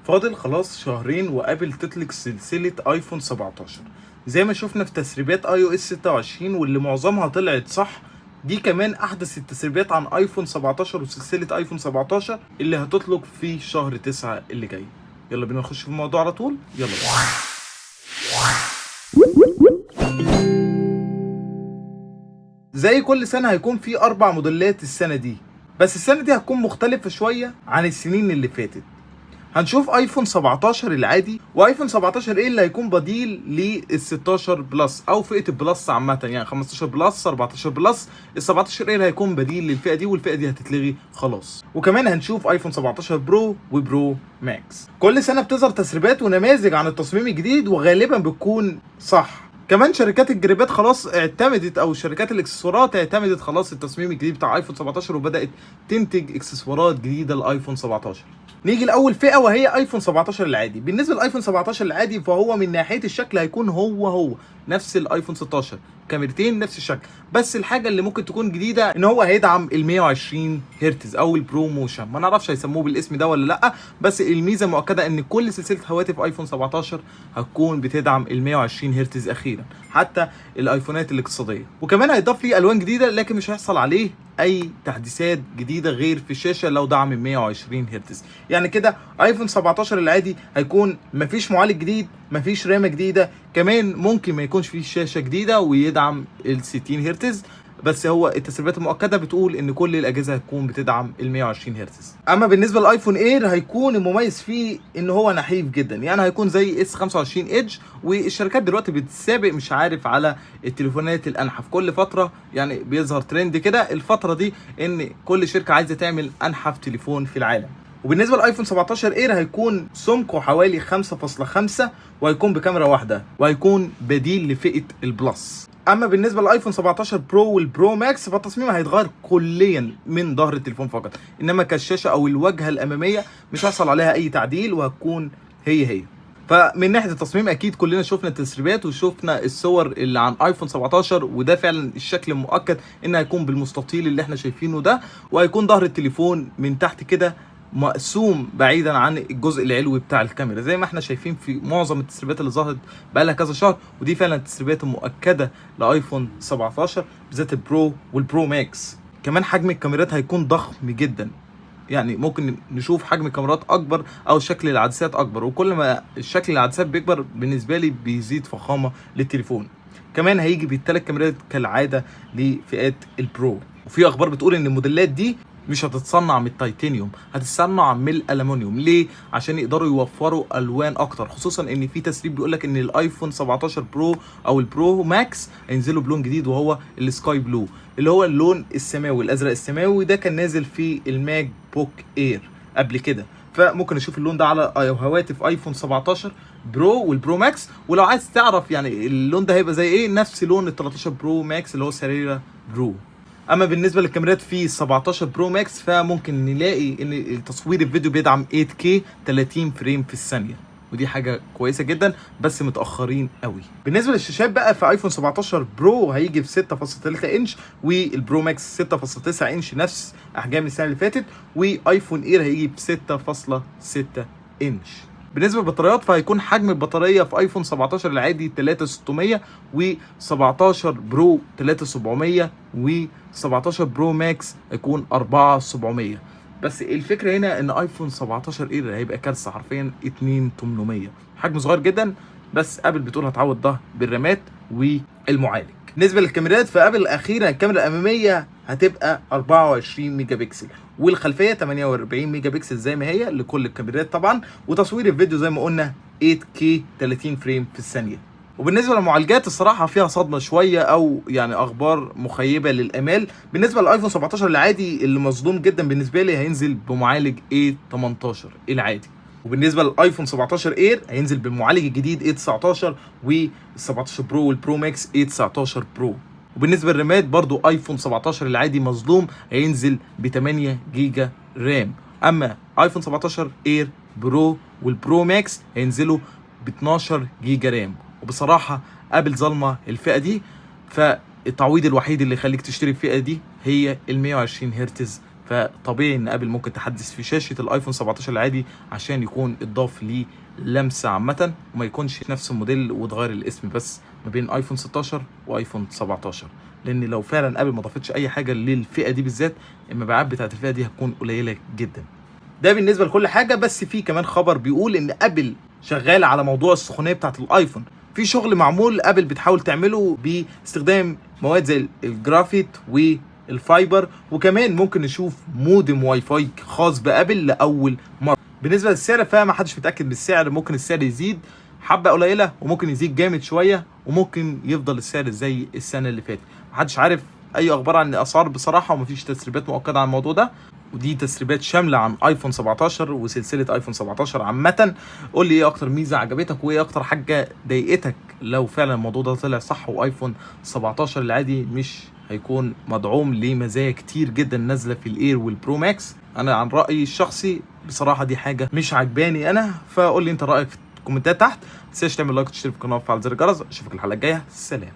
فاضل خلاص شهرين وابل تطلق سلسلة ايفون 17 زي ما شفنا في تسريبات اي او اس 26 واللي معظمها طلعت صح. دي كمان احدث التسريبات عن ايفون 17 وسلسلة ايفون 17 اللي هتطلق في شهر 9 اللي جاي. يلا بينا نخش في الموضوع على طول. يلا بينا. زي كل سنة هيكون في 4 موديلات السنة دي، بس السنة دي هتكون مختلفة شوية عن السنين اللي فاتت. هنشوف ايفون 17 العادي وايفون 17 ايه اللي هيكون بديل لل 16 بلس او فئه البلس عامه، يعني 15 بلس 14 بلس. ال 17 ايه اللي هيكون بديل للفئه دي، والفئه دي هتتلغي خلاص. وكمان هنشوف ايفون 17 برو وبرو ماكس. كل سنه بتظهر تسريبات ونماذج عن التصميم الجديد وغالبا بتكون صح. كمان شركات الجريبات خلاص اعتمدت، او شركات الاكسسوارات اعتمدت خلاص التصميم الجديد بتاع ايفون 17 وبدات تنتج اكسسوارات جديده لايفون 17. نيجي لاول فئه وهي ايفون 17 العادي. بالنسبه لايفون 17 العادي فهو من ناحيه الشكل هيكون هو نفس الايفون 16، كاميرتين نفس الشكل، بس الحاجه اللي ممكن تكون جديده ان هو هيدعم ال 120 هرتز او البرو موشن. ما نعرفش هيسموه بالاسم ده ولا لا، بس الميزه مؤكده ان كل سلسله هواتف ايفون 17 هتكون بتدعم ال 120 هرتز اخيرا، حتى الايفونات الاقتصاديه. وكمان هيضاف ليه الوان جديده، لكن مش هيحصل عليه اي تحديثات جديده غير في الشاشه لو دعم ال 120 هرتز. يعني كده ايفون 17 العادي هيكون مفيش معالج جديد، مفيش رامه جديده، كمان ممكن ما يكونش فيه شاشه جديده ويدعم ال 60 هرتز، بس هو التسريبات المؤكده بتقول ان كل الاجهزه هتكون بتدعم ال 120 هرتز. اما بالنسبه للايفون اير هيكون المميز فيه ان هو نحيف جدا، يعني هيكون زي اس 25 ايدج. والشركات دلوقتي بتسابق مش عارف على التليفونات الانحف، كل فتره يعني بيظهر ترند كده الفتره دي ان كل شركه عايزه تعمل انحف تليفون في العالم. وبالنسبه للايفون 17 اير هيكون سمكه حوالي 5.5 وهيكون بكاميرا واحده وهيكون بديل لفئه البلس. اما بالنسبه للايفون 17 برو والبرو ماكس فالتصميم هيتغير كليا من ظهر التليفون فقط، انما كالشاشه او الواجهه الاماميه مش هيحصل عليها اي تعديل وهتكون هي. فمن ناحيه التصميم اكيد كلنا شفنا التسريبات وشفنا الصور اللي عن ايفون 17، وده فعلا الشكل المؤكد ان هيكون بالمستطيل اللي احنا شايفينه ده، وهيكون ظهر التليفون من تحت كده مقسوم بعيدا عن الجزء العلوي بتاع الكاميرا زي ما احنا شايفين في معظم التسريبات اللي ظهرت بقالها كذا شهر. ودي فعلا التسريبات المؤكده لايفون 17 بالذات البرو والبرو ماكس. كمان حجم الكاميرات هيكون ضخم جدا، يعني ممكن نشوف حجم الكاميرات اكبر او شكل العدسات اكبر، وكل ما الشكل العدسات بيكبر بالنسبه لي بيزيد فخامه للتليفون. كمان هيجي بالثلاث كاميرات كالعاده لفئات البرو، وفي اخبار بتقول ان الموديلات دي مش هتتصنع من التيتانيوم، هتتصنع من الالومنيوم. ليه؟ عشان يقدروا يوفروا الوان اكتر، خصوصا ان في تسريب بيقول لك ان الايفون 17 برو او البرو ماكس هينزلوا بلون جديد وهو السكاي بلو، اللي هو اللون السماوي الازرق السماوي. ده كان نازل في الماك بوك اير قبل كده، فممكن نشوف اللون ده على هواتف ايفون 17 برو والبرو ماكس. ولو عايز تعرف يعني اللون ده هيبقى زي ايه، نفس لون ال 13 برو ماكس اللي هو سريرة برو. اما بالنسبه للكاميرات في 17 برو ماكس فممكن نلاقي ان التصوير الفيديو بيدعم 8K 30 فريم في الثانيه، ودي حاجه كويسه جدا بس متاخرين قوي. بالنسبه للشاشات بقى في ايفون 17 برو هيجي ب 6.3 انش والبرو ماكس 6.9 انش نفس احجام السنه اللي فاتت، وايفون اير هيجي ب 6.6 انش. بالنسبه للبطاريات فهيكون حجم البطاريه في ايفون 17 العادي 3600 و17 برو 3700 و17 برو ماكس هيكون 4700. بس الفكره هنا ان ايفون 17 اير هيبقى كارثه حرفيا 2800، حجم صغير جدا، بس ابل بتقول هتعوض ده بالرامات والمعالج. بالنسبه للكاميرات فابل اخيرا الكاميرا الاماميه هتبقى 24 ميجا بكسل والخلفيه 48 ميجا بكسل زي ما هي لكل الكاميرات طبعا، وتصوير الفيديو زي ما قلنا 8K 30 فريم في الثانيه. وبالنسبه للمعالجات الصراحه فيها صدمه شويه او يعني اخبار مخيبه للامال. بالنسبه للايفون 17 العادي اللي مصدوم جدا بالنسبه لي هينزل بمعالج A18 العادي، وبالنسبه للايفون 17 اير هينزل بالمعالج الجديد A19 وال17 برو والبرو ماكس A19 برو. وبالنسبه للرامات برضو ايفون 17 العادي مظلوم هينزل ب 8 جيجا رام، اما ايفون 17 اير برو والبرو ماكس هينزلوا ب 12 جيجا رام. وبصراحه ابل ظالمه الفئه دي، فالتعويض الوحيد اللي يخليك تشتري الفئه دي هي ال 120 هرتز فطبيعي ان ابل ممكن تحدث في شاشه الايفون 17 العادي عشان يكون اضاف ليه لمسه عامه، وما يكونش نفس الموديل وتغير الاسم بس ما بين ايفون 16 وايفون 17. لان لو فعلا ابل ما ضافتش اي حاجه للفئه دي بالذات، المبيعات بتاعت الفئه دي هتكون قليله جدا. ده بالنسبه لكل حاجه. بس في كمان خبر بيقول ان ابل شغاله على موضوع السخونيه بتاعت الايفون. في شغل معمول ابل بتحاول تعمله باستخدام مواد زي الجرافيت والفايبر، وكمان ممكن نشوف مودم واي فاي خاص بابل لاول مره. بالنسبه للسعر فما حدش متاكد من السعر، ممكن السعر يزيد حبه قليله وممكن يزيد جامد شويه، وممكن يفضل السعر زي السنه اللي فاتت. محدش عارف اي اخبار عن الاسعار بصراحه، ومفيش تسريبات مؤكده عن الموضوع ده، ودي تسريبات شامله عن ايفون 17 وسلسله ايفون 17 عامه. قول لي ايه اكتر ميزه عجبتك وايه اكتر حاجه ضايقتك لو فعلا الموضوع ده طلع صح، وايفون 17 العادي مش هيكون مدعوم لمزايا كتير جدا نازله في الاير والبرو ماكس. انا عن رايي الشخصي بصراحه دي حاجه مش عجباني انا. فقول لي انت رايك في الكومنتات تحت، ما تنساش تعمل لايك وتشترك في القناه وتفعل زر الجرس. اشوفك الحلقه الجايه، سلام.